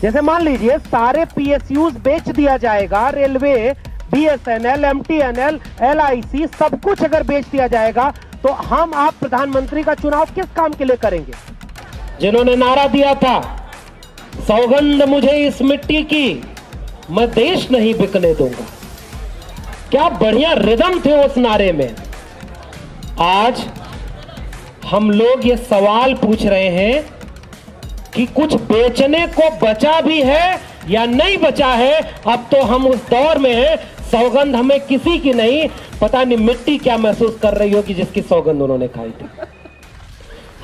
जैसे मान लीजिए सारे पीएसयूज बेच दिया जाएगा, रेलवे, बीएसएनएल, एमटीएनएल, एलआईसी, सब कुछ अगर बेच दिया जाएगा तो हम आप प्रधानमंत्री का चुनाव किस काम के लिए करेंगे? जिन्होंने नारा दिया था, सौगंध मुझे इस मिट्टी की, मैं देश नहीं बिकने दूंगा, क्या बढ़िया रिदम थे उस नारे में। आज हम लोग ये सवाल पूछ रहे हैं कि कुछ बेचने को बचा भी है या नहीं बचा है। अब तो हम उस दौर में हैं, सौगंध हमें किसी की नहीं, पता नहीं मिट्टी क्या महसूस कर रही होगी जिसकी सौगंध उन्होंने खाई थी।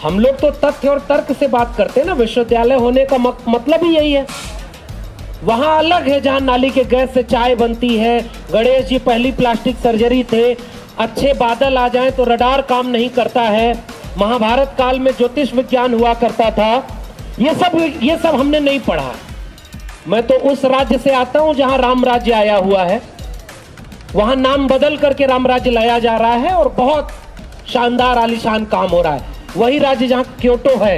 हम लोग तो तथ्य और तर्क से बात करते हैं ना, विश्वविद्यालय होने का मतलब ही यही है। वहां अलग है जहां नाली के गैस से चाय बनती है, गणेश जी पहली प्लास्टिक सर्जरी थे, अच्छे बादल आ जाएं तो रडार काम नहीं करता है, महाभारत काल में ज्योतिष विज्ञान हुआ करता था, ये सब हमने नहीं पढ़ा। मैं तो उस राज्य से आता हूं जहां राम राज्य आया हुआ है, वहां नाम बदल करके राम राज्य लाया जा रहा है और बहुत शानदार आलीशान काम हो रहा है। वही राज्य जहां क्योटो है।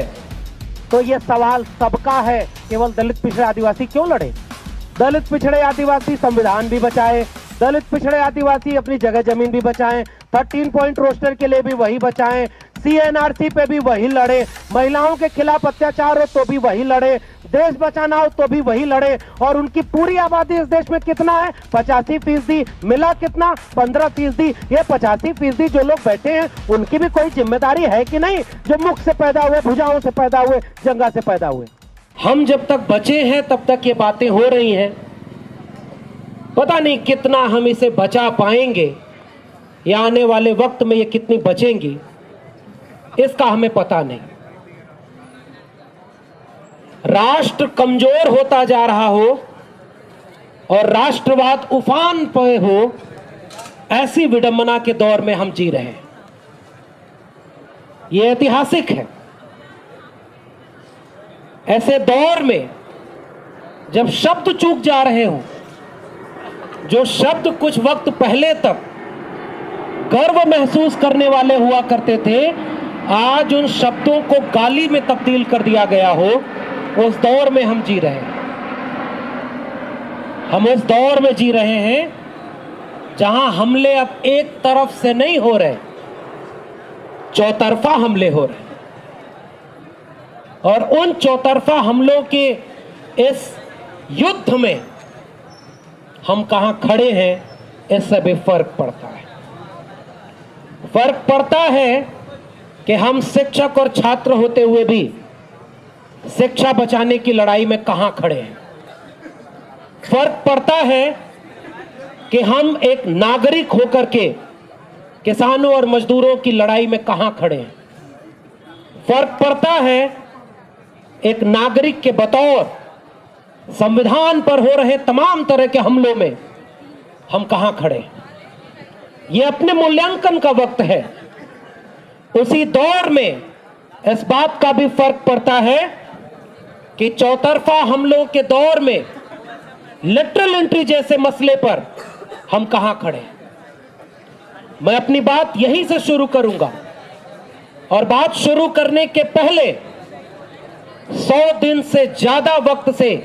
तो ये सवाल सबका है, केवल दलित पिछड़े आदिवासी क्यों लड़े? दलित पिछड़े आदिवासी संविधान भी बचाए, दलित पिछड़े आदिवासी अपनी जगह जमीन भी बचाएं, 13 पॉइंट रोस्टर के लिए भी वही बचाएं, सीएनआरसी पे भी वही लड़े, महिलाओं के खिलाफ अत्याचार हो तो भी वही लड़े, देश बचाना हो तो भी वही लड़े। और उनकी पूरी आबादी इस देश में कितना है? 85%। मिला कितना? 15%। ये 85% जो लोग बैठे हैं उनकी भी कोई जिम्मेदारी है कि नहीं, जो मुख से पैदा हुए, भुजाओं से पैदा हुए, जंगा से पैदा हुए। हम जब तक बचे हैं तब तक ये बातें हो रही हैं, पता नहीं कितना हम इसे बचा पाएंगे या आने वाले वक्त में ये कितनी बचेंगी, इसका हमें पता नहीं। राष्ट्र कमजोर होता जा रहा हो और राष्ट्रवाद उफान पे हो, ऐसी विडंबना के दौर में हम जी रहे हैं। यह ऐतिहासिक है। ऐसे दौर में जब शब्द चूक जा रहे हो, जो शब्द कुछ वक्त पहले तक गर्व महसूस करने वाले हुआ करते थे, आज उन शब्दों को गाली में तब्दील कर दिया गया हो, उस दौर में हम जी रहे हैं। हम उस दौर में जी रहे हैं जहां हमले अब एक तरफ से नहीं हो रहे, चौतरफा हमले हो रहे। और उन चौतरफा हमलों के इस युद्ध में हम कहां खड़े हैं, इससे भी फर्क पड़ता है। फर्क पड़ता है कि हम शिक्षक और छात्र होते हुए भी शिक्षा बचाने की लड़ाई में कहां खड़े हैं। फर्क पड़ता है कि हम एक नागरिक होकर के किसानों और मजदूरों की लड़ाई में कहां खड़े हैं। फर्क पड़ता है एक नागरिक के बतौर संविधान पर हो रहे तमाम तरह के हमलों में हम कहां खड़े हैं। यह अपने मूल्यांकन का वक्त है। उसी दौर में इस बात का भी फर्क पड़ता है कि चौतरफा हमलों के दौर में लेटरल एंट्री जैसे मसले पर हम कहां खड़े हैं। मैं अपनी बात यहीं से शुरू करूंगा और बात शुरू करने के पहले 100 दिन से ज्यादा वक्त से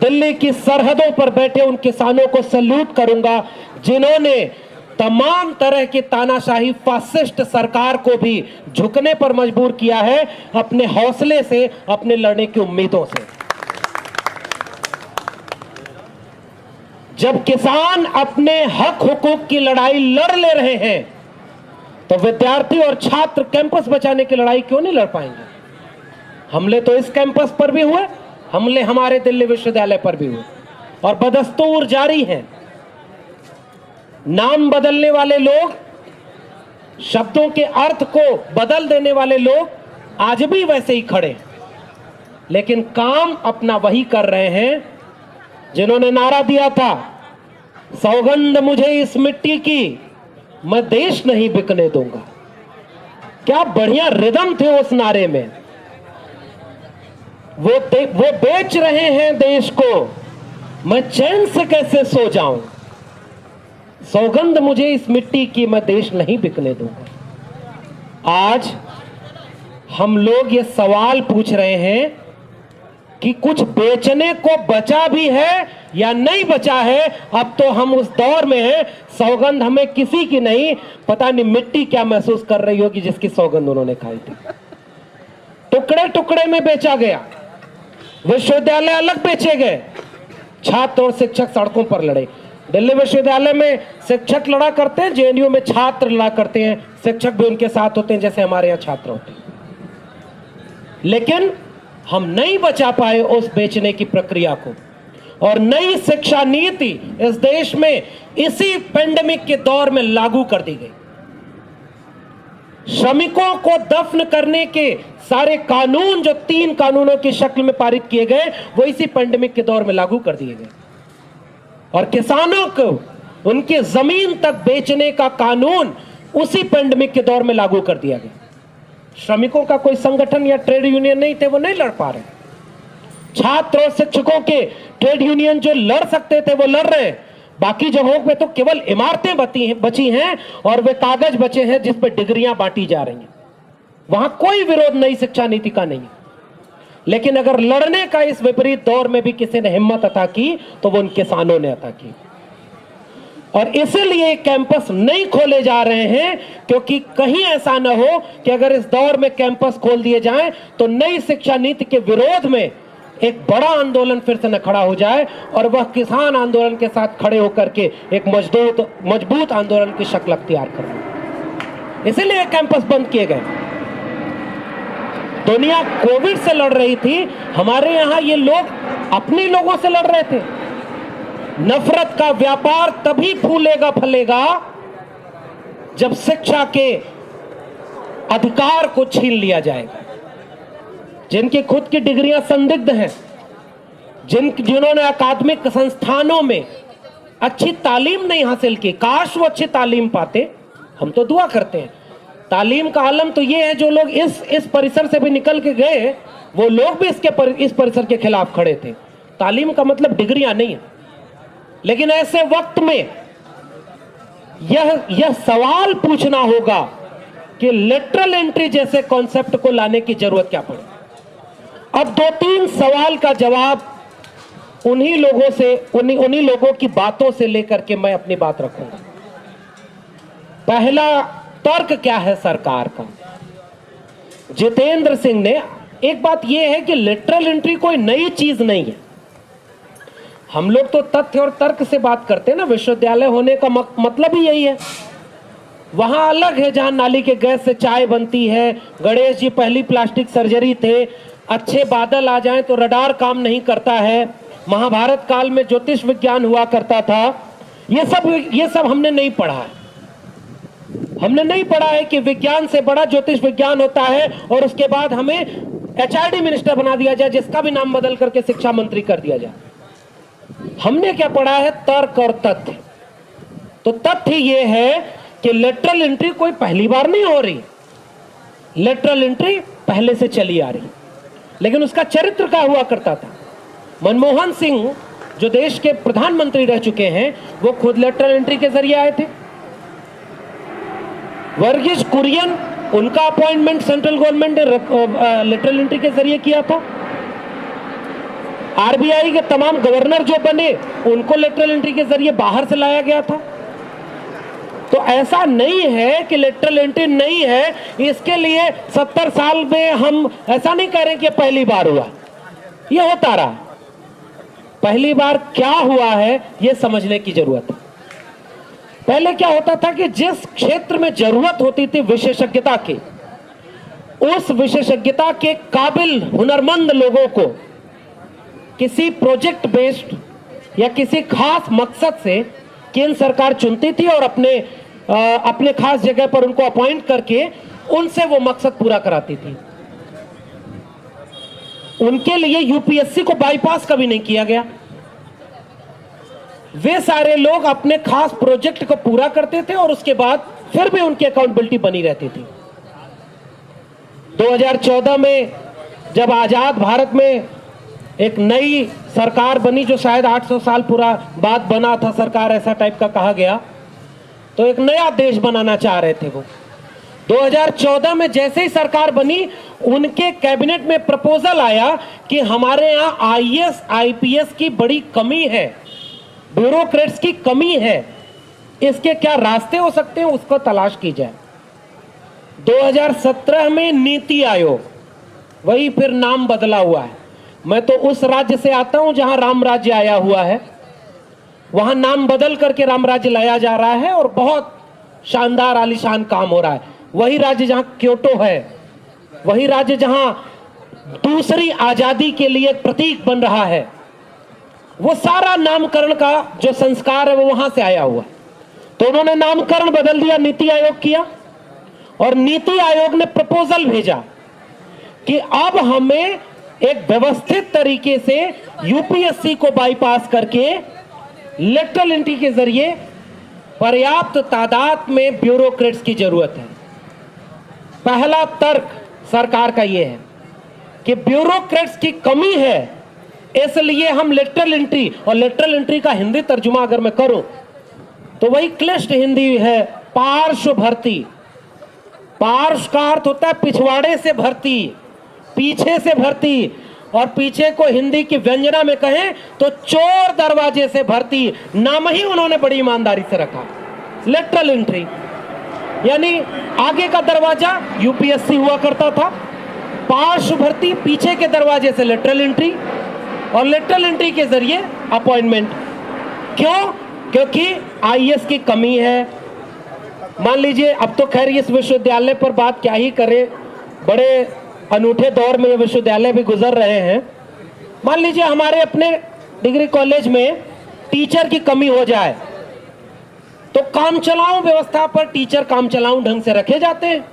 दिल्ली की सरहदों पर बैठे उन किसानों को सैल्यूट करूंगा जिन्होंने तमाम तरह की तानाशाही फासिस्ट सरकार को भी झुकने पर मजबूर किया है, अपने हौसले से, अपने लड़ने की उम्मीदों से। जब किसान अपने हक हुकूक की लड़ाई लड़ ले रहे हैं तो विद्यार्थी और छात्र कैंपस बचाने की लड़ाई क्यों नहीं लड़ पाएंगे? हमले तो इस कैंपस पर भी हुए, हमले हमारे दिल्ली विश्वविद्यालय पर भी हुए और बदस्तूर जारी हैं। नाम बदलने वाले लोग, शब्दों के अर्थ को बदल देने वाले लोग आज भी वैसे ही खड़े, लेकिन काम अपना वही कर रहे हैं जिन्होंने नारा दिया था, सौगंध मुझे इस मिट्टी की, मैं देश नहीं बिकने दूंगा। क्या बढ़िया रिदम थे उस नारे में। वो बेच रहे हैं देश को, मैं चैन से कैसे सो जाऊं। सौगंध मुझे इस मिट्टी की, मैं देश नहीं बिकने दूंगा। आज हम लोग ये सवाल पूछ रहे हैं कि कुछ बेचने को बचा भी है या नहीं बचा है। अब तो हम उस दौर में हैं, सौगंध हमें किसी की नहीं, पता नहीं मिट्टी क्या महसूस कर रही होगी जिसकी सौगंध उन्होंने खाई थी। टुकड़े टुकड़े में बेचा गया, विश्वविद्यालय अलग बेचे गए, छात्र और शिक्षक सड़कों पर लड़े। दिल्ली विश्वविद्यालय में शिक्षक लड़ा करते हैं, जेएनयू में छात्र लड़ा करते हैं, शिक्षक भी उनके साथ होते हैं जैसे हमारे यहाँ छात्र होते हैं। लेकिन हम नहीं बचा पाए उस बेचने की प्रक्रिया को, और नई शिक्षा नीति इस देश में इसी पेंडेमिक के दौर में लागू कर दी गई। श्रमिकों को दफन करने के सारे कानून जो 3 कानूनों की शक्ल में पारित किए गए वो इसी पेंडेमिक के दौर में लागू कर दिए गए, और किसानों को उनकी जमीन तक बेचने का कानून उसी पेंडेमिक के दौर में लागू कर दिया गया। श्रमिकों का कोई संगठन या ट्रेड यूनियन नहीं थे, वो नहीं लड़ पा रहे। छात्र और शिक्षकों के ट्रेड यूनियन जो लड़ सकते थे वो लड़ रहे हैं। बाकी जगहों पे तो केवल इमारतें बची हैं और वे कागज बचे हैं जिस पर डिग्रियां बांटी जा रही हैं। वहां कोई विरोध नई शिक्षा नीति का नहीं है। लेकिन अगर लड़ने का इस विपरीत दौर में भी किसी ने हिम्मत अता की तो वो उन किसानों ने अता की, और इसीलिए कैंपस नहीं खोले जा रहे हैं, क्योंकि कहीं ऐसा न हो कि अगर इस दौर में कैंपस खोल दिए जाएं तो नई शिक्षा नीति के विरोध में एक बड़ा आंदोलन फिर से न खड़ा हो जाए, और वह किसान आंदोलन के साथ खड़े होकर के एक मजबूत आंदोलन की शक्ल अख्तियार कर रहे हैं। इसीलिए कैंपस बंद किए गए। दुनिया कोविड से लड़ रही थी, हमारे यहां ये लोग अपने लोगों से लड़ रहे थे। नफरत का व्यापार तभी फूलेगा फलेगा जब शिक्षा के अधिकार को छीन लिया जाएगा। जिनकी खुद की डिग्रियां संदिग्ध हैं, जिन्होंने अकादमिक संस्थानों में अच्छी तालीम नहीं हासिल की, काश वो अच्छी तालीम पाते। हम तो दुआ करते हैं। तालीम का आलम तो ये है जो लोग इस परिसर से भी निकल के गए, वो लोग भी इस परिसर के खिलाफ खड़े थे। तालीम का मतलब डिग्रियां नहीं है। लेकिन ऐसे वक्त में यह सवाल पूछना होगा कि लेटरल एंट्री जैसे कॉन्सेप्ट को लाने की जरूरत क्या पड़ी। अब 2-3 सवाल का जवाब उन्हीं लोगों की बातों से लेकर के मैं अपनी बात रखूंगा। पहला तर्क क्या है सरकार का? जितेंद्र सिंह ने, एक बात यह है कि लेटरल एंट्री कोई नई चीज नहीं है। हम लोग तो तथ्य और तर्क से बात करते हैं ना। विश्वविद्यालय होने का मतलब ही यही है। वहां अलग है जहां नाली के गैस से चाय बनती है। गणेश जी पहली प्लास्टिक सर्जरी थे। अच्छे बादल आ जाएं तो रडार काम नहीं करता है। महाभारत काल में ज्योतिष विज्ञान हुआ करता था। ये सब हमने नहीं पढ़ा है। हमने नहीं पढ़ा है कि विज्ञान से बड़ा ज्योतिष विज्ञान होता है, और उसके बाद हमें एचआरडी मिनिस्टर बना दिया जाए, जिसका भी नाम बदल करके शिक्षा मंत्री कर दिया जाए। हमने क्या पढ़ा है? तर्क और तथ्य। तो तथ्य यह है कि लेटरल एंट्री कोई पहली बार नहीं हो रही। लेटरल एंट्री पहले से चली आ रही, लेकिन उसका चरित्र क्या हुआ करता था? मनमोहन सिंह जो देश के प्रधानमंत्री रह चुके हैं, वो खुद लेटरल एंट्री के जरिए आए थे। वर्गीज कुरियन, उनका अपॉइंटमेंट सेंट्रल गवर्नमेंट ने लेटरल एंट्री के जरिए किया था। आरबीआई के तमाम गवर्नर जो बने, उनको लेटरल एंट्री के जरिए बाहर से लाया गया था। तो ऐसा नहीं है कि लेटरल एंट्री नहीं है, इसके लिए 70 साल में हम ऐसा नहीं कह रहे कि पहली बार हुआ। यह होता रहा। पहली बार क्या हुआ है यह समझने की जरूरत है। पहले क्या होता था कि जिस क्षेत्र में जरूरत होती थी विशेषज्ञता की, उस विशेषज्ञता के काबिल हुनरमंद लोगों को किसी प्रोजेक्ट बेस्ड या किसी खास मकसद से केंद्र सरकार चुनती थी और अपने खास जगह पर उनको अपॉइंट करके उनसे वो मकसद पूरा कराती थी। उनके लिए यूपीएससी को बाईपास कभी नहीं किया गया। वे सारे लोग अपने खास प्रोजेक्ट को पूरा करते थे और उसके बाद फिर भी उनकी अकाउंटेबिलिटी बनी रहती थी। 2014 में जब आजाद भारत में एक नई सरकार बनी, जो शायद 800 साल पूरा बाद बना था सरकार, ऐसा टाइप का कहा गया, तो एक नया देश बनाना चाह रहे थे वो। 2014 में जैसे ही सरकार बनी, उनके कैबिनेट में प्रपोजल आया कि हमारे यहाँ आईएएस आईपीएस की बड़ी कमी है, ब्यूरोक्रेट्स की कमी है। इसके क्या रास्ते हो सकते हैं, उसको तलाश की जाए। 2017 में नीति आयोग, वही फिर नाम बदला हुआ है। मैं तो उस राज्य से आता हूं जहां राम राज्य आया हुआ है, वहां नाम बदल करके राम राज्य लाया जा रहा है और बहुत शानदार आलीशान काम हो रहा है। वही राज्य जहां क्योटो है, वही राज्य जहां दूसरी आजादी के लिए एक प्रतीक बन रहा है, वो सारा नामकरण का जो संस्कार है वो वहां से आया हुआ है। तो उन्होंने नामकरण बदल दिया, नीति आयोग किया, और नीति आयोग ने प्रपोजल भेजा कि अब हमें एक व्यवस्थित तरीके से यूपीएससी को बाईपास करके लेटरल एंट्री के जरिए पर्याप्त तादाद में ब्यूरोक्रेट्स की जरूरत है। पहला तर्क सरकार का यह है कि ब्यूरोक्रेट्स की कमी है, इसलिए हम लेटरल एंट्री, और लेटरल एंट्री का हिंदी तर्जुमा अगर मैं करूं तो वही क्लिष्ट हिंदी है, पार्श्व भर्ती। पार्श्व का अर्थ होता है पिछवाड़े से भर्ती, पीछे से भर्ती, और पीछे को हिंदी की व्यंजना में कहें तो चोर दरवाजे से भर्ती। नाम ही उन्होंने बड़ी ईमानदारी से रखा, लेटरल एंट्री, यानी आगे का दरवाजा यूपीएससी हुआ करता था, पार्श्व भर्ती, पीछे के दरवाजे से लेटरल एंट्री, और लेटरल एंट्री के जरिए अपॉइंटमेंट। क्यों? क्योंकि आईएएस की कमी है। मान लीजिए, अब तो खैर इस विश्वविद्यालय पर बात क्या ही करें, बड़े अनूठे दौर में ये विश्वविद्यालय भी गुजर रहे हैं। मान लीजिए हमारे अपने डिग्री कॉलेज में टीचर की कमी हो जाए तो काम चलाऊ व्यवस्था पर टीचर काम चलाऊ ढंग से रखे जाते हैं,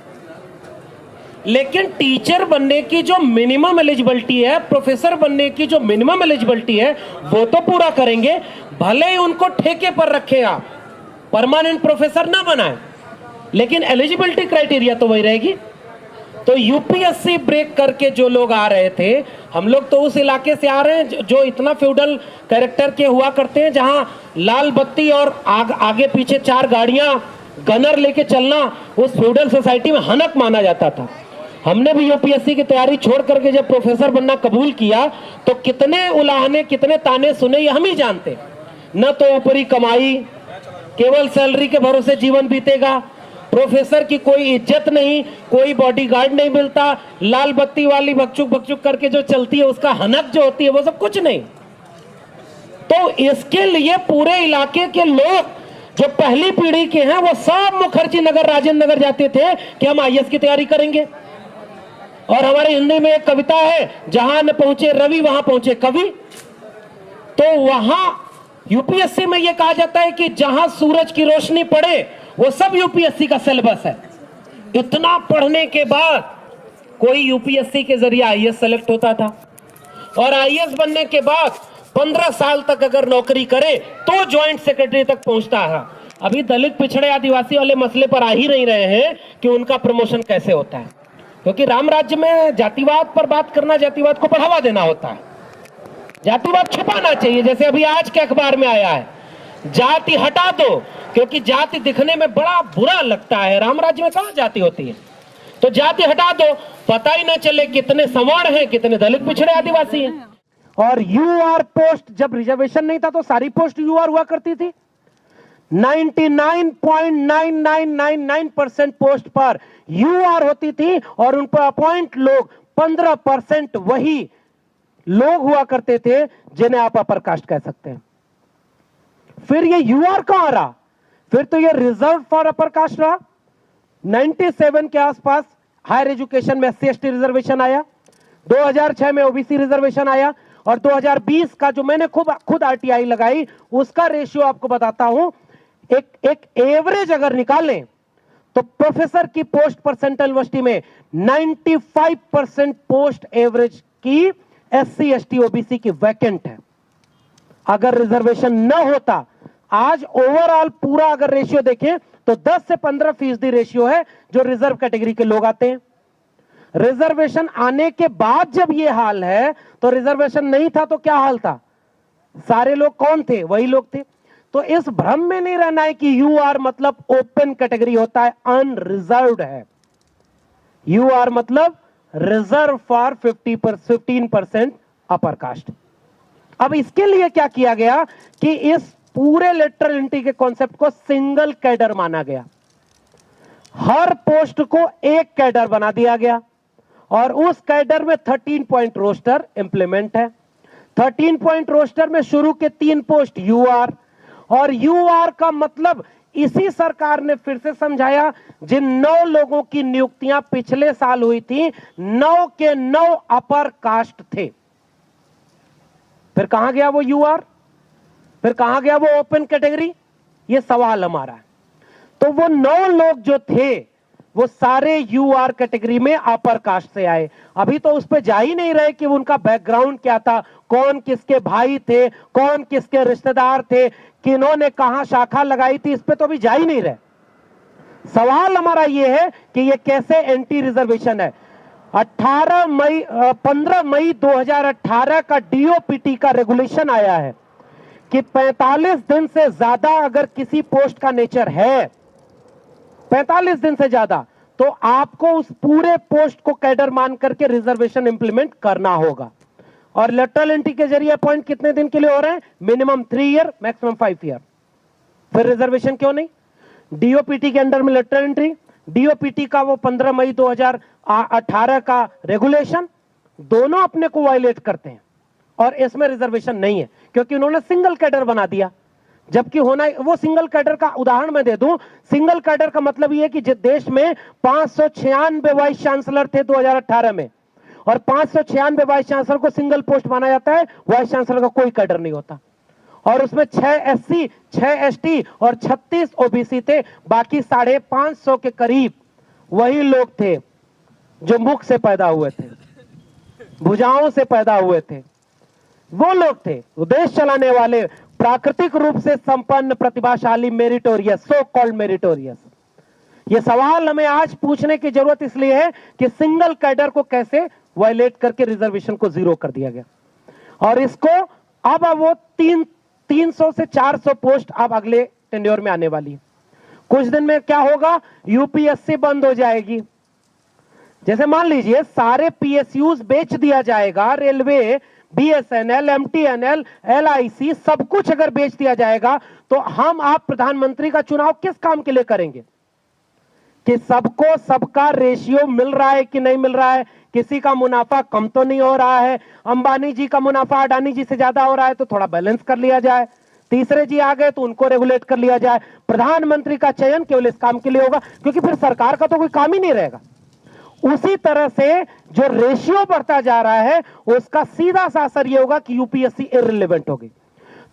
लेकिन टीचर बनने की जो मिनिमम एलिजिबिलिटी है, प्रोफेसर बनने की जो मिनिमम एलिजिबिलिटी है, वो तो पूरा करेंगे। भले ही उनको ठेके पर रखें, आप परमानेंट प्रोफेसर ना बनाएं, लेकिन एलिजिबिलिटी क्राइटेरिया तो वही रहेगी। तो यूपीएससी ब्रेक करके जो लोग आ रहे थे, हम लोग तो उस इलाके से आ रहे हैं जो इतना फ्यूडल कैरेक्टर के हुआ करते हैं, जहां लाल बत्ती और आगे पीछे 4 गाड़ियां गनर लेके चलना उस फ्यूडल सोसाइटी में हनक माना जाता था। हमने भी यूपीएससी की तैयारी छोड़ करके जब प्रोफेसर बनना कबूल किया तो कितने उलाहने, कितने ताने सुने, ये हम ही जानते। न तो ऊपरी कमाई, केवल सैलरी के भरोसे जीवन बीतेगा, प्रोफेसर की कोई इज्जत नहीं, कोई बॉडीगार्ड नहीं मिलता, लाल बत्ती वाली भक्चुक भक्चुक करके जो चलती है उसका हनक जो होती है वो सब कुछ नहीं। तो इसके लिए पूरे इलाके के लोग जो पहली पीढ़ी के हैं वो सब मुखर्जी नगर, राजेंद्र नगर जाते थे कि हम आईएएस की तैयारी करेंगे। और हमारे हिंदी में एक कविता है, जहां न पहुंचे रवि वहां पहुंचे कवि। तो वहां यूपीएससी में यह कहा जाता है कि जहां सूरज की रोशनी पड़े वो सब यूपीएससी का सिलेबस है। इतना पढ़ने के बाद कोई यूपीएससी के जरिए आईएएस सेलेक्ट होता था, और आईएएस बनने के बाद 15 साल तक अगर नौकरी करे तो ज्वाइंट सेक्रेटरी तक पहुंचता है। अभी दलित, पिछड़े, आदिवासी वाले मसले पर आ ही नहीं रहे हैं कि उनका प्रमोशन कैसे होता है, क्योंकि राम राज्य में जातिवाद पर बात करना, जातिवाद को बढ़ावा देना होता है, जातिवाद छुपाना चाहिए। जैसे अभी आज के अखबार में आया है, जाति हटा दो, क्योंकि जाति दिखने में बड़ा बुरा लगता है। राम राज्य में कहां जाति होती है? तो जाति हटा दो, पता ही ना चले कितने सवर्ण हैं, कितने दलित, पिछड़े, आदिवासी हैं। और यूआर पोस्ट, जब रिजर्वेशन नहीं था तो सारी पोस्ट यूआर हुआ करती थी। 99.9999% पोस्ट पर यूआर होती थी, और उन पर अपॉइंट लोग 15% वही लोग हुआ करते थे जिन्हें आप अपर कास्ट कह सकते हैं। फिर ये यूआर कहां रहा? फिर तो ये रिजर्व फॉर अपर कास्ट रहा। 97 के आसपास हायर एजुकेशन में SC/ST रिजर्वेशन आया, 2006 में ओबीसी रिजर्वेशन आया, और 2020 का जो मैंने खुद आरटीआई लगाई उसका रेशियो आपको बताता हूं। एक एवरेज अगर निकालें तो प्रोफेसर की पोस्ट पर सेंट्रल यूनिवर्सिटी में 95% पोस्ट एवरेज की SC/ST OBC की वैकेंट है। अगर रिजर्वेशन न होता, आज ओवरऑल पूरा अगर रेशियो देखें तो 10 से 15% रेशियो है जो रिजर्व कैटेगरी के लोग आते हैं। रिजर्वेशन आने के बाद जब ये हाल है, तो रिजर्वेशन नहीं था तो क्या हाल था? सारे लोग कौन थे? वही लोग थे। तो इस भ्रम में नहीं रहना है कि यूआर मतलब ओपन कैटेगरी होता है, अनरिजर्व्ड है। यूआर मतलब रिजर्व फॉर 15% अपर कास्ट। अब इसके लिए क्या किया गया कि इस पूरे लेटरल एंट्री के कॉन्सेप्ट को सिंगल कैडर माना गया। हर पोस्ट को एक कैडर बना दिया गया और उस कैडर में 13 पॉइंट रोस्टर इंप्लीमेंट है। 13 पॉइंट रोस्टर में शुरू के 3 पोस्ट यूआर, और यूआर का मतलब इसी सरकार ने फिर से समझाया, जिन 9 लोगों की नियुक्तियां पिछले साल हुई थी 9 के 9 अपर कास्ट थे। फिर कहां गया वो यूआर, फिर कहां गया वो ओपन कैटेगरी, ये सवाल हमारा है। तो वो 9 लोग जो थे वो सारे यूआर कैटेगरी में अपर कास्ट से आए। अभी तो उस पर जा ही नहीं रहे कि उनका बैकग्राउंड क्या था, कौन किसके भाई थे, कौन किसके रिश्तेदार थे, किन्होंने कहां शाखा लगाई थी, इस पे तो अभी जा ही नहीं रहे। सवाल हमारा यह है कि यह कैसे एंटी रिजर्वेशन है। 15 मई 2018 का डीओपीटी का रेगुलेशन आया है कि 45 दिन से ज्यादा अगर किसी पोस्ट का नेचर है, 45 दिन से ज्यादा, तो आपको उस पूरे पोस्ट को कैडर मान करके रिजर्वेशन इंप्लीमेंट करना होगा। और लेटरल एंट्री के जरिए अपॉइंट कितने दिन के लिए हो रहे हैं? Minimum 3 year, maximum 5 year. फिर रिजर्वेशन क्यों नहीं? डीओपीटी के अंडर में लेटरल एंट्री, डीओपीटी का वो 15 मई 2018 का रेगुलेशन, दोनों अपने को वायलेट करते हैं और इसमें रिजर्वेशन नहीं है क्योंकि उन्होंने सिंगल कैडर बना दिया। जबकि होना वो सिंगल कैडर का उदाहरण मैं दे दूं, सिंगल कैडर का मतलब यह है कि जिस देश में 596 वाइस चांसलर थे 2018 में, और 596 वाइस चांसलर को सिंगल पोस्ट माना जाता है, वाइस चांसलर का कोई कैडर नहीं होता। और उसमें 6 एससी, 6 एसटी और 36 ओबीसी थे। बाकी 550 के करीब वही लोग थे जो मुख से पैदा हुए थे, भुजाओं से पैदा हुए थे, वो लोग थे, वो देश चलाने वाले, प्राकृतिक रूप से संपन्न, प्रतिभाशाली, मेरिटोरियस, सो कॉल्ड मेरिटोरियस। ये सवाल हमें आज पूछने की जरूरत इसलिए है कि सिंगल कैडर को कैसे वायलेट करके रिजर्वेशन को 0 कर दिया गया। और इसको अब वो 300 से 400 पोस्ट अब अगले टेन्योर में आने वाली है। कुछ दिन में क्या होगा? यूपीएससी बंद हो जाएगी। जैसे मान लीजिए सारे पीएसयूज बेच दिया जाएगा, रेलवे, बीएसएनएल, एमटीएनएल, एलआईसी, सब कुछ अगर बेच दिया जाएगा, तो हम आप प्रधानमंत्री का चुनाव किस काम के लिए करेंगे? कि सबको सबका रेशियो मिल रहा है कि नहीं मिल रहा है, किसी का मुनाफा कम तो नहीं हो रहा है, अंबानी जी का मुनाफा अडानी जी से ज्यादा हो रहा है तो थोड़ा बैलेंस कर लिया जाए, तीसरे जी आ गए तो उनको रेगुलेट कर लिया जाए। प्रधानमंत्री का चयन केवल इस काम के लिए होगा क्योंकि फिर सरकार का तो कोई काम ही नहीं रहेगा। उसी तरह से जो रेशियो बढ़ता जा रहा है उसका सीधा सा असर यह होगा कि यूपीएससी इररिलेवेंट हो गई।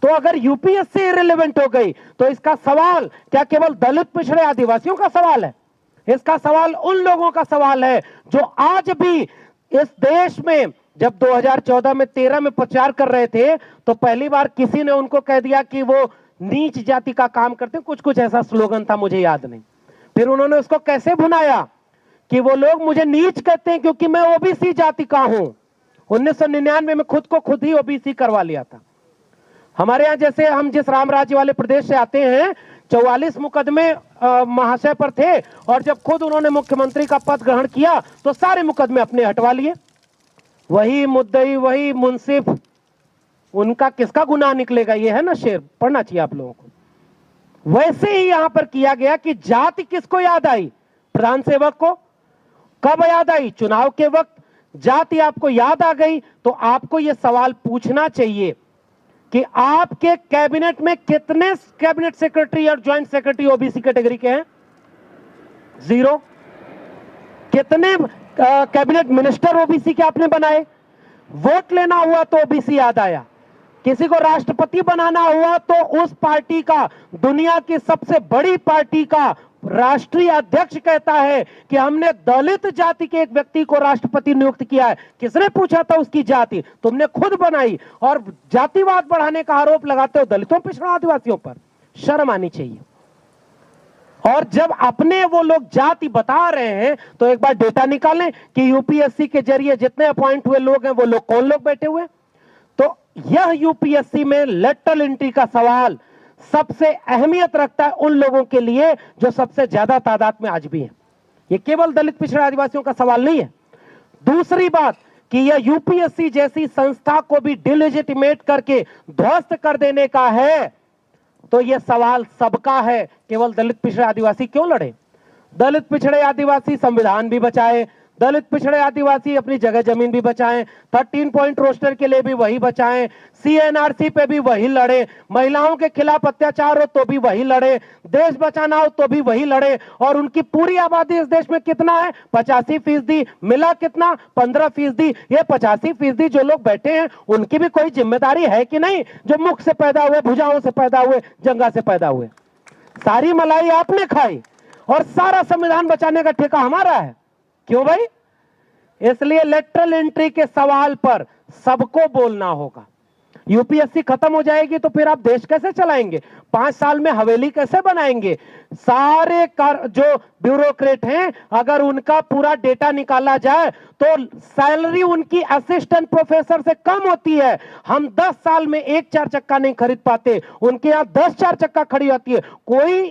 तो अगर यूपीएससी इररिलेवेंट हो गई तो इसका सवाल क्या केवल दलित, पिछड़े, आदिवासियों का सवाल है? इसका सवाल उन लोगों का सवाल है जो आज भी इस देश में, जब 2014 में 13 में प्रचार कर रहे थे तो पहली बार किसी ने उनको कह दिया कि वो नीच जाति का काम करते हैं, कुछ ऐसा स्लोगन था, मुझे याद नहीं। फिर उन्होंने उसको कैसे भुनाया कि वो लोग मुझे नीच कहते हैं क्योंकि मैं ओबीसी जाति का हूं। 1999 में खुद को खुद ही ओबीसी करवा लिया था। हमारे यहां जैसे हम जिस राम राज्य वाले प्रदेश से आते हैं, 44 मुकदमे महाशय पर थे, और जब खुद उन्होंने मुख्यमंत्री का पद ग्रहण किया तो सारे मुकदमे अपने हटवा लिए। वही मुद्दई, वही मुंसिफ, उनका किसका गुनाह निकलेगा? ये है ना शेर, पढ़ना चाहिए आप लोगों को। वैसे ही यहां पर किया गया कि जाति किसको याद आई? प्रधान सेवक को। कब याद आई? चुनाव के वक्त। जाति आपको याद आ गई तो आपको यह सवाल पूछना चाहिए कि आपके कैबिनेट में कितने कैबिनेट सेक्रेटरी और ज्वाइंट सेक्रेटरी ओबीसी कैटेगरी के हैं? 0। कितने कैबिनेट मिनिस्टर ओबीसी के आपने बनाए? वोट लेना हुआ तो ओबीसी याद आया, किसी को राष्ट्रपति बनाना हुआ तो उस पार्टी का, दुनिया की सबसे बड़ी पार्टी का राष्ट्रीय अध्यक्ष कहता है कि हमने दलित जाति के एक व्यक्ति को राष्ट्रपति नियुक्त किया है। किसने पूछा था उसकी जाति? तुमने खुद बनाई, और जातिवाद बढ़ाने का आरोप लगाते हो दलितों, पिछड़ों, आदिवासियों पर। शर्म आनी चाहिए। और जब अपने वो लोग जाति बता रहे हैं तो एक बार डेटा निकालें कि यूपीएससी के जरिए जितने अपॉइंट हुए लोग हैं वो लोग कौन लोग बैठे हुए। तो यह यूपीएससी में लेटरल एंट्री का सवाल सबसे अहमियत रखता है उन लोगों के लिए जो सबसे ज्यादा तादाद में आज भी है। ये केवल दलित, पिछड़े, आदिवासियों का सवाल नहीं है। दूसरी बात, कि यह यूपीएससी जैसी संस्था को भी डिलेजिटिमेट करके ध्वस्त कर देने का है, तो यह सवाल सबका है, केवल दलित पिछड़े आदिवासी क्यों लड़े? दलित पिछड़े आदिवासी संविधान भी बचाए, दलित पिछड़े आदिवासी अपनी जगह जमीन भी बचाएं, 13 पॉइंट रोस्टर के लिए भी वही बचाएं, सीएनआरसी पे भी वही लड़े, महिलाओं के खिलाफ अत्याचार हो तो भी वही लड़े, देश बचाना हो तो भी वही लड़े। और उनकी पूरी आबादी इस देश में कितना है? 85%। मिला कितना? 15%। ये 85% जो लोग बैठे हैं उनकी भी कोई जिम्मेदारी है कि नहीं? जो मुख से पैदा हुए, भुजाओं से पैदा हुए, जंगा से पैदा हुए, सारी मलाई आपने खाई और सारा संविधान बचाने का ठेका हमारा है। क्यों भाई? इसलिए लेटरल एंट्री के सवाल पर सबको बोलना होगा। यूपीएससी खत्म हो जाएगी तो फिर आप देश कैसे चलाएंगे? 5 साल में हवेली कैसे बनाएंगे? सारे जो ब्यूरोक्रेट हैं, अगर उनका पूरा डेटा निकाला जाए तो सैलरी उनकी असिस्टेंट प्रोफेसर से कम होती है। हम 10 साल में एक 4 चक्का नहीं खरीद पाते, उनके यहाँ 10 4 चक्का खड़ी होती है। कोई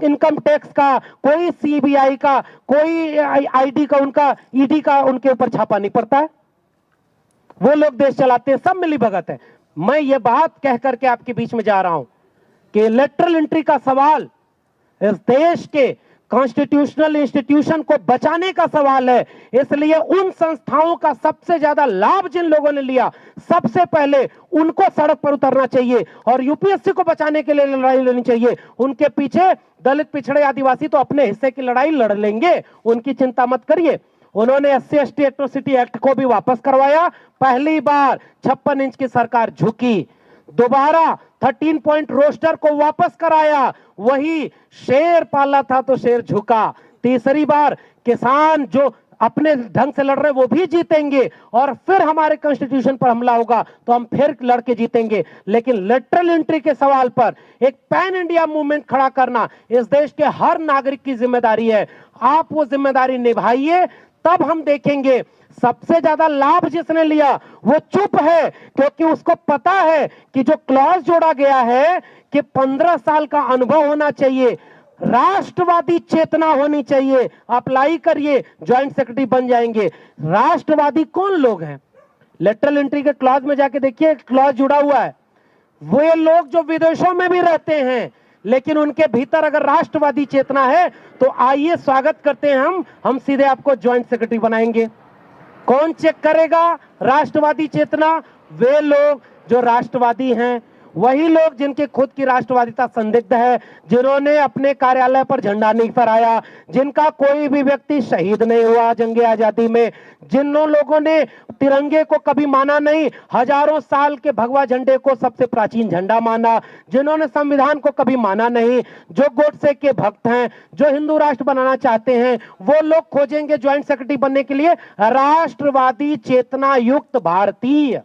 इनकम टैक्स का, कोई सीबीआई का, कोई आईडी का, उनका ईडी का उनके ऊपर छापा नहीं पड़ता है। वो लोग देश चलाते हैं, सब मिली भगत है। मैं ये बात कह करके आपके बीच में जा रहा हूं कि लेटरल एंट्री का सवाल इस देश के कॉन्स्टिट्यूशनल इंस्टीट्यूशन को बचाने का सवाल है। इसलिए उन संस्थाओं का सबसे ज्यादा लाभ जिन लोगों ने लिया, सबसे पहले उनको सड़क पर उतरना चाहिए और यूपीएससी को बचाने के लिए लड़ाई लड़नी चाहिए। उनके पीछे दलित पिछड़े आदिवासी तो अपने हिस्से की लड़ाई लड़ लेंगे, उनकी चिंता मत करिए। उन्होंने SC/ST एट्रोसिटी एक्ट को भी वापस करवाया। पहली बार 56 इंच की सरकार झुकी, दोबारा 13 पॉइंट रोस्टर को वापस कराया, वही शेर पाला था तो शेर झुका। तीसरी बार किसान जो अपने ढंग से लड़ रहे वो भी जीतेंगे और फिर हमारे कॉन्स्टिट्यूशन पर हमला होगा तो हम फिर लड़के जीतेंगे। लेकिन लेटरल एंट्री के सवाल पर एक पैन इंडिया मूवमेंट खड़ा करना इस देश के हर नागरिक की जिम्मेदारी है। आप वो जिम्मेदारी निभाइए, तब हम देखेंगे। सबसे ज्यादा लाभ जिसने लिया वो चुप है, क्योंकि उसको पता है कि जो क्लॉज जोड़ा गया है कि 15 साल का अनुभव होना चाहिए, राष्ट्रवादी चेतना होनी चाहिए। अप्लाई करिए, ज्वाइंट सेक्रेटरी बन जाएंगे। राष्ट्रवादी कौन लोग हैं? लेटरल एंट्री के क्लॉज में जाके देखिए, क्लॉज जुड़ा हुआ है। वो लोग जो विदेशों में भी रहते हैं, लेकिन उनके भीतर अगर राष्ट्रवादी चेतना है तो आइए स्वागत करते हैं हम सीधे आपको ज्वाइंट सेक्रेटरी बनाएंगे। कौन चेक करेगा राष्ट्रवादी चेतना? वे लोग जो राष्ट्रवादी हैं, वही लोग जिनके खुद की राष्ट्रवादिता संदिग्ध है, जिन्होंने अपने कार्यालय पर झंडा नहीं फहराया, जिनका कोई भी व्यक्ति शहीद नहीं हुआ जंगे आजादी में, जिन लोगों ने तिरंगे को कभी माना नहीं, हजारों साल के भगवा झंडे को सबसे प्राचीन झंडा माना, जिन्होंने संविधान को कभी माना नहीं, जो गोडसे के भक्त हैं, जो हिंदू राष्ट्र बनाना चाहते हैं, वो लोग खोजेंगे ज्वाइंट सेक्रेटरी बनने के लिए राष्ट्रवादी चेतना युक्त भारतीय।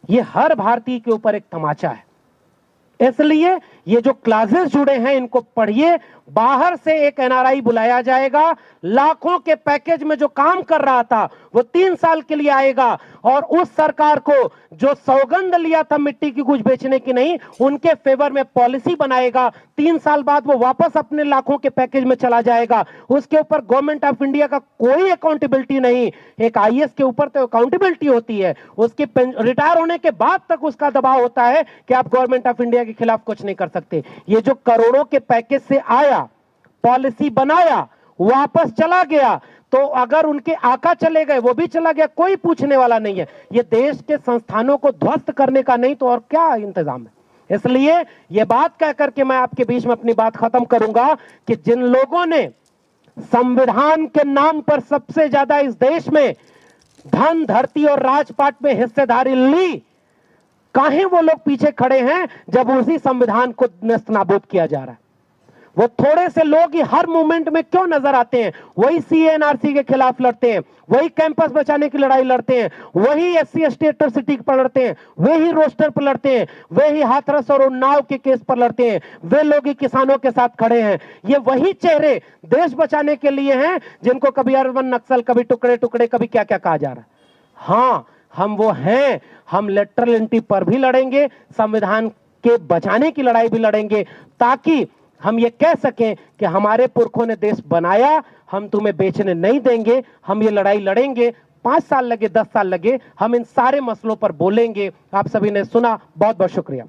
ये हर भारतीय के ऊपर एक तमाचा है। इसलिए ये जो क्लासेस जुड़े हैं इनको पढ़िए। बाहर से एक एनआरआई बुलाया जाएगा, लाखों के पैकेज में जो काम कर रहा था वो 3 साल के लिए आएगा और उस सरकार को जो सौगंध लिया था मिट्टी की कुछ बेचने की नहीं, उनके फेवर में पॉलिसी बनाएगा। 3 साल बाद वो वापस अपने लाखों के पैकेज में चला जाएगा। उसके ऊपर गवर्नमेंट ऑफ इंडिया का कोई अकाउंटेबिलिटी नहीं। एक आईएएस के ऊपर तो अकाउंटेबिलिटी होती है, उसकी रिटायर होने के बाद तक उसका दबाव होता है कि आप गवर्नमेंट ऑफ इंडिया के खिलाफ कुछ नहीं कर सकते। ये जो करोड़ों के पैकेज से आया, पॉलिसी बनाया, वापस चला गया, तो अगर उनके आका चले गए वो भी चला गया, कोई पूछने वाला नहीं है। ये देश के संस्थानों को ध्वस्त करने का नहीं तो और क्या इंतजाम है। इसलिए ये बात कह करके मैं आपके बीच में अपनी बात खत्म करूंगा कि जिन लोगों ने संविधान के नाम पर सबसे ज्यादा इस देश में धन, धरती और राजपाट में हिस्सेदारी ली, काहे वो लोग पीछे खड़े हैं जब उसी संविधान को नेस्तनाबूद किया जा रहा है। वो थोड़े से लोग ही हर मूवमेंट में क्यों नजर आते हैं? वही सीएनआरसी के खिलाफ लड़ते हैं, वही कैंपस बचाने की लड़ाई लड़ते हैं, वही SC/ST एट्रोसिटी पर लड़ते हैं, वही रोस्टर पर लड़ते हैं, वही हाथरस और उन्नाव के केस पर लड़ते हैं, वे लोग ही किसानों के साथ खड़े हैं। ये वही चेहरे देश बचाने के लिए हैं जिनको कभी अर्बन नक्सल, कभी टुकड़े टुकड़े, कभी क्या क्या कहा जा रहा है। हाँ, हम वो हैं। हम लेटरल एंट्री पर भी लड़ेंगे, संविधान के बचाने की लड़ाई भी लड़ेंगे, ताकि हम ये कह सकें कि हमारे पुरखों ने देश बनाया, हम तुम्हें बेचने नहीं देंगे, हम ये लड़ाई लड़ेंगे, 5 साल लगे 10 साल लगे, हम इन सारे मसलों पर बोलेंगे। आप सभी ने सुना, बहुत बहुत शुक्रिया।